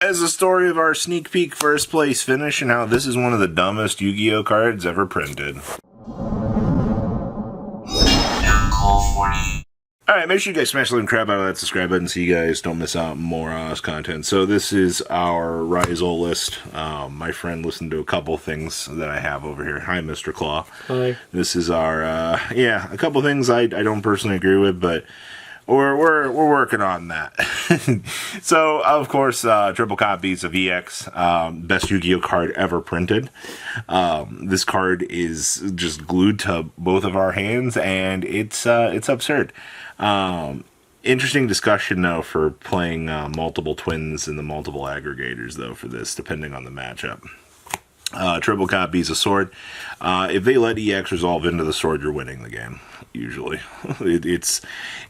As a story of our sneak peek first place finish and how this is one of the dumbest Yu-Gi-Oh cards ever printed. Alright, make sure you guys smash the crap out of that subscribe button so you guys don't miss out on more us content. So this is our Ryzeal list. My friend listened to a couple things that I have over here. Hi, Mr. Claw. Hi. This is our, a couple things I don't personally agree with, but we're working on that. So, of course, triple copies of EX, best Yu-Gi-Oh card ever printed. This card is just glued to both of our hands, and it's absurd. Interesting discussion, though, for playing multiple twins and the multiple aggregators, though, for this, depending on the matchup. Triple copies of sword. If they let EX resolve into the sword, you're winning the game. Usually,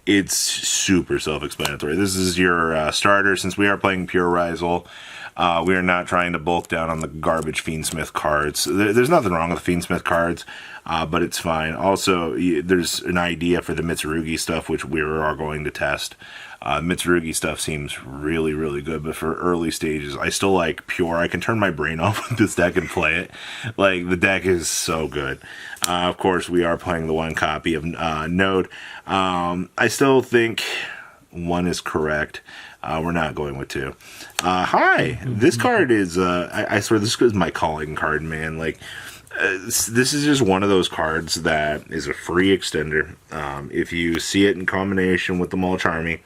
it's super self-explanatory. This is your starter. Since we are playing pure Ryzeal, we are not trying to bulk down on the garbage Fiendsmith cards. There's nothing wrong with the Fiendsmith cards, but it's fine. Also, there's an idea for the Mitsurugi stuff, which we are going to test. Mitsurugi stuff seems really, really good, but for early stages, I still like pure. I can turn my brain off with this deck and play it. Like, the deck is so good. Of course, we are playing the one copy of Node. I still think one is correct. We're not going with two. Hi! This card is, I swear, this is my calling card, man. Like, this is just one of those cards that is a free extender. If you see it in combination with the Mulch Army,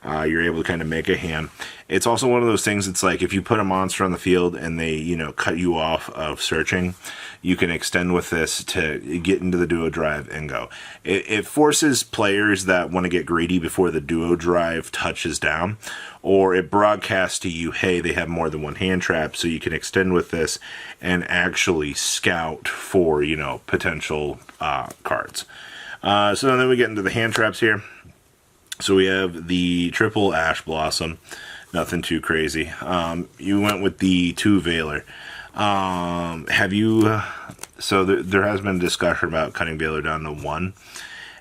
you're able to kind of make a hand. It's also one of those things, it's like if you put a monster on the field and they, cut you off of searching, you can extend with this to get into the duo drive and go. It forces players that want to get greedy before the duo drive touches down, or it broadcasts to you, hey, they have more than one hand trap, so you can extend with this and actually scout for, potential cards. So then we get into the hand traps here. So we have the triple Ash Blossom. Nothing too crazy. You went with the 2 Veiler. Have you... So there has been a discussion about cutting Veiler down to 1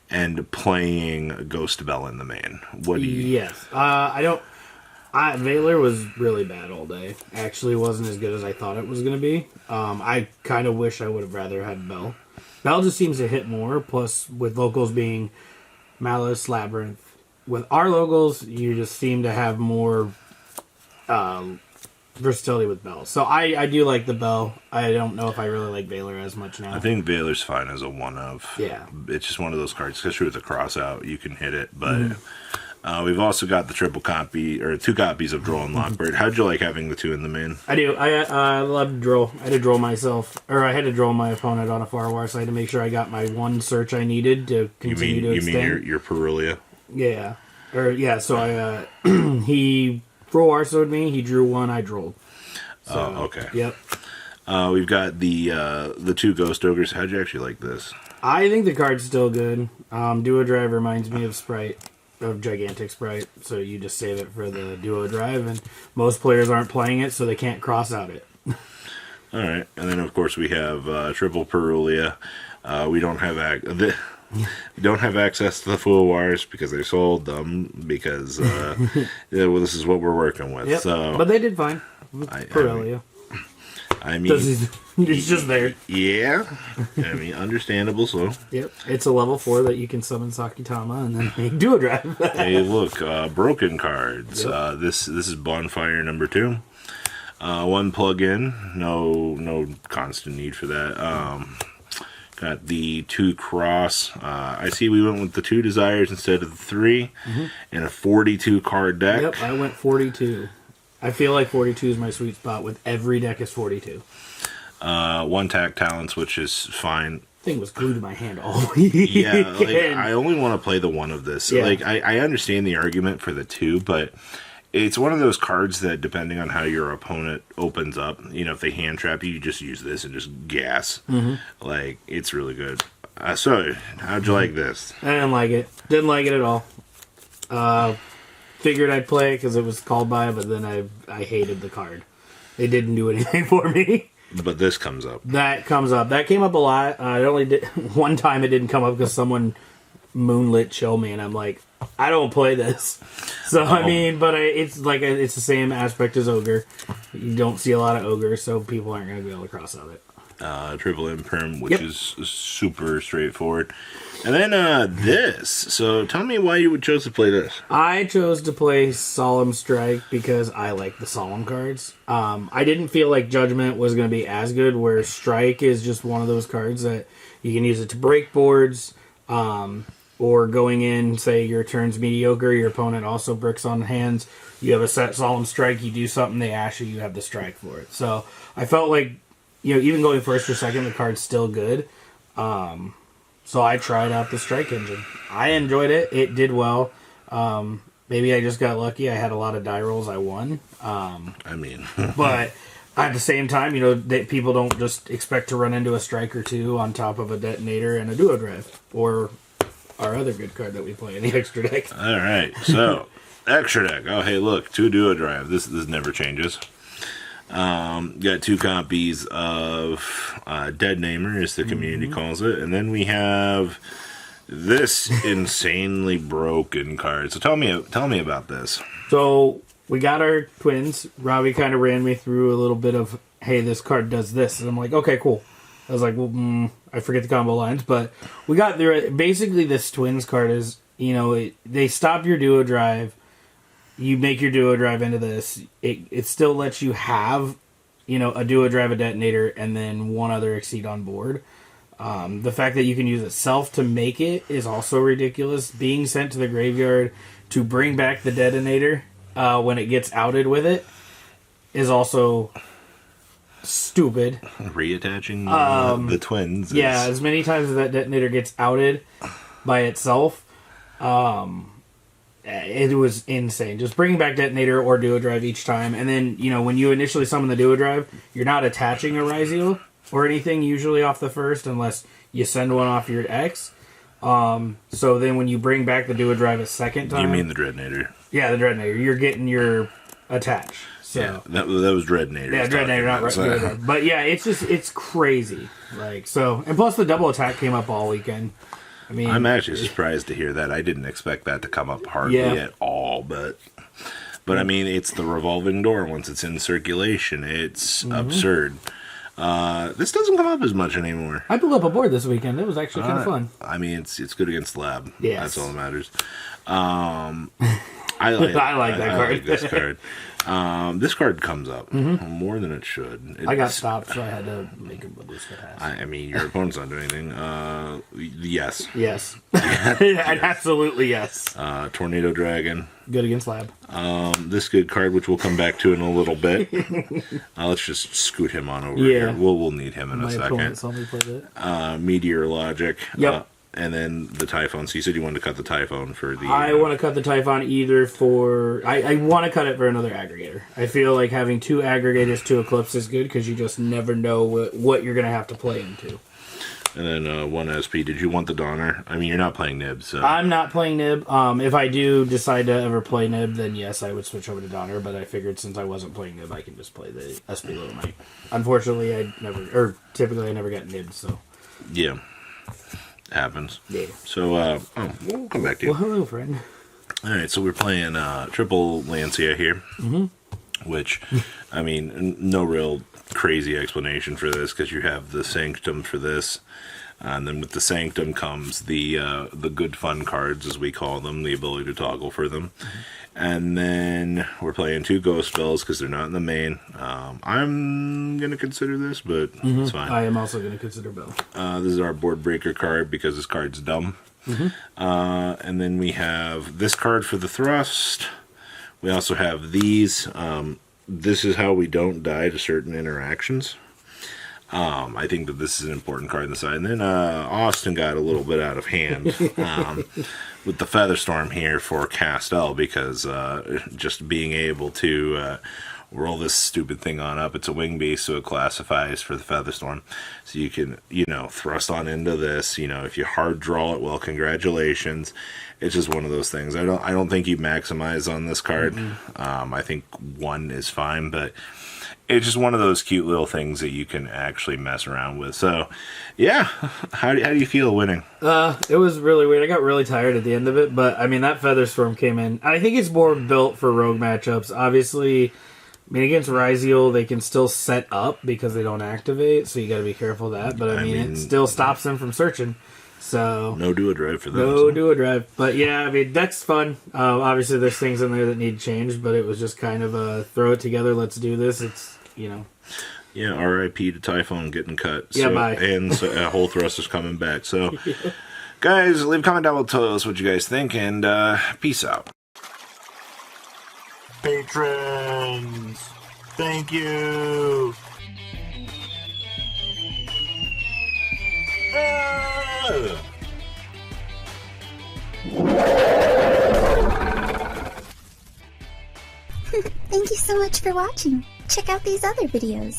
and playing Ghost Bell in the main. What do you... Yes. Veiler was really bad all day. Actually wasn't as good as I thought it was going to be. I kind of wish I would have rather had Bell. Bell just seems to hit more, plus with locals being Malice, Labyrinth. With our locals, you just seem to have more versatility with Bell. So I do like the Bell. I don't know if I really like Veiler as much now. I think Veiler's fine as a one-of. Yeah. It's just one of those cards, especially with the cross-out, you can hit it. But we've also got the triple copy, or 2 copies of Droll and Lockbird. How'd you like having the 2 in the main? I do. I love Droll. I had to Droll myself, or I had to Droll my opponent on a Far War, so I had to make sure I got my 1 search I needed to continue to extend. You mean your Perulia? Yeah. So he Droll Arsoed me, he drew 1, I Drolled. So, okay. Yep. We've got the 2 Ghost Ogres. How'd you actually like this? I think the card's still good. Duo Drive reminds me of Sprite, of Gigantic Sprite, so you just save it for the Duo Drive, and most players aren't playing it, so they can't cross out it. Alright, and then of course we have triple Perulia. We don't have we don't have access to the Fool Wars because they sold them because this is what we're working with. Yep. So, but they did fine. Perulia. I mean, it's just there. Yeah. Understandable, so. Yep. It's a level 4 that you can summon Sakitama and then make Duo Drive. Hey, look, broken cards. Yep. This is Bonfire number 2. 1 plug-in. No constant need for that. Got the 2 cross. I see we went with the 2 desires instead of the 3, and a 42 card deck. Yep, I went 42. I feel like 42 is my sweet spot. With every deck is 42. 1 tack talents, which is fine. Thing was glued to my hand all week. Yeah, I only want to play the 1 of this. Yeah. I understand the argument for the 2, but it's one of those cards that, depending on how your opponent opens up, if they hand trap you, you just use this and just gas. It's really good. So, how'd you like this? I didn't like it. Didn't like it at all. Figured I'd play it because it was called by, but then I hated the card. It didn't do anything for me. But this comes up. That comes up. That came up a lot. It only did one time. It didn't come up because someone moonlit show me, and I'm like, I don't play this. So, I mean, but it's like it's the same aspect as Ogre. You don't see a lot of Ogre, so people aren't going to be able to cross out it. Triple Imperm, which is super straightforward. And then this. So tell me why you would chose to play this. I chose to play Solemn Strike because I like the Solemn cards. I didn't feel like Judgment was going to be as good, where Strike is just one of those cards that you can use it to break boards, or going in, say your turn's mediocre, your opponent also bricks on hands, you have a set Solemn Strike, you do something, they ash you have the strike for it. So I felt like, even going first or second, the card's still good. So I tried out the Strike engine. I enjoyed it. It did well. Maybe I just got lucky. I had a lot of die rolls. I won. But at the same time, people don't just expect to run into a strike or two on top of a detonator and a duo drive, or our other good card that we play in the extra deck. All right, so extra deck. Oh, hey, look, 2 duo drive. This never changes. Got 2 copies of Dead Namer, as the community calls it, and then we have this insanely broken card. So tell me about this. So we got our twins. Robbie kind of ran me through a little bit of, hey, this card does this, and I'm like, okay, cool. I was like, well, I forget the combo lines, but we got there. Basically, this twins card is, they stop your duo drive. You make your duo drive into this. It still lets you have, a duo drive, a detonator, and then one other exceed on board. The fact that you can use itself to make it is also ridiculous. Being sent to the graveyard to bring back the detonator when it gets outed with it is also stupid. Reattaching the twins. Yeah, as many times as that detonator gets outed by itself, it was insane. Just bringing back detonator or duo drive each time, and then when you initially summon the duo drive, you're not attaching a Ryzeal or anything usually off the first, unless you send one off your X. So then when you bring back the duo drive a second time, you mean the Dreadnator? Yeah, the Dreadnator. You're getting your attach. So yeah, that was Dreadnator. Yeah, Dreadnator, not Ryzeal. But yeah, it's crazy. And plus the double attack came up all weekend. I mean, I'm actually surprised to hear that. I didn't expect that to come up hardly at all, but I mean, it's the revolving door. Once it's in circulation, it's absurd. This doesn't come up as much anymore. I blew up a board this weekend. It was actually kind of fun. I mean, it's good against Lab. Yes. That's all that matters. I like that card. Like this card. This card comes up more than it should. I got stopped, so I had to make a booster pass. I mean, your opponent's not doing anything. Yes. Yes. Absolutely yes. Tornado Dragon. Good against Lab. This good card, which we'll come back to in a little bit. Let's just scoot him on over here. We'll need him in a second. Meteor Logic. Yep. And then the Typhon. So you said you wanted to cut the Typhon for the... I want to cut the Typhon either for... I want to cut it for another aggregator. I feel like having 2 aggregators to Eclipse is good, because you just never know what you're going to have to play into. And then 1 SP. Did you want the Donner? I mean, you're not playing Nib, so... I'm not playing Nib. If I do decide to ever play Nib, then yes, I would switch over to Donner, but I figured since I wasn't playing Nib, I can just play the SP Little Knight. Unfortunately, typically I never got Nib, so... Yeah. Happens. Yeah. So, we'll come back to you. Well, hello, friend. All right, so we're playing Triple Lancia here, which, I mean, no real crazy explanation for this, because you have the Sanctum for this, and then with the Sanctum comes the good fun cards, as we call them, the ability to toggle for them. And then we're playing 2 ghost spells because they're not in the main. I'm going to consider this, but it's fine. I am also going to consider Bell. This is our board breaker card because this card's dumb. And then we have this card for the thrust. We also have these. This is how we don't die to certain interactions. I think that this is an important card on the side. And then Austin got a little bit out of hand with the Featherstorm here for Castell, because just being able to roll this stupid thing on up. It's a wing base, so it classifies for the Featherstorm. So you can, thrust on into this. If you hard draw it, well, congratulations. It's just one of those things. I don't think you maximize on this card. I think 1 is fine, but it's just one of those cute little things that you can actually mess around with. So, yeah. How do you feel winning? It was really weird. I got really tired at the end of it, but I mean that Featherstorm came in. I think it's more built for rogue matchups. Obviously, against Ryzeal, they can still set up because they don't activate, so you got to be careful of that. But I mean, it still stops them from searching. So no do a drive for them. No do a drive. But yeah, I mean that's fun. Obviously, there's things in there that need changed, but it was just kind of a throw it together. Let's do this. It's Yeah, R.I.P. to Typhon getting cut. Yeah, bye. And so, whole thruster's coming back. So, guys, leave a comment down below. Tell us what you guys think, and peace out. Patrons, thank you. Thank you so much for watching. Check out these other videos.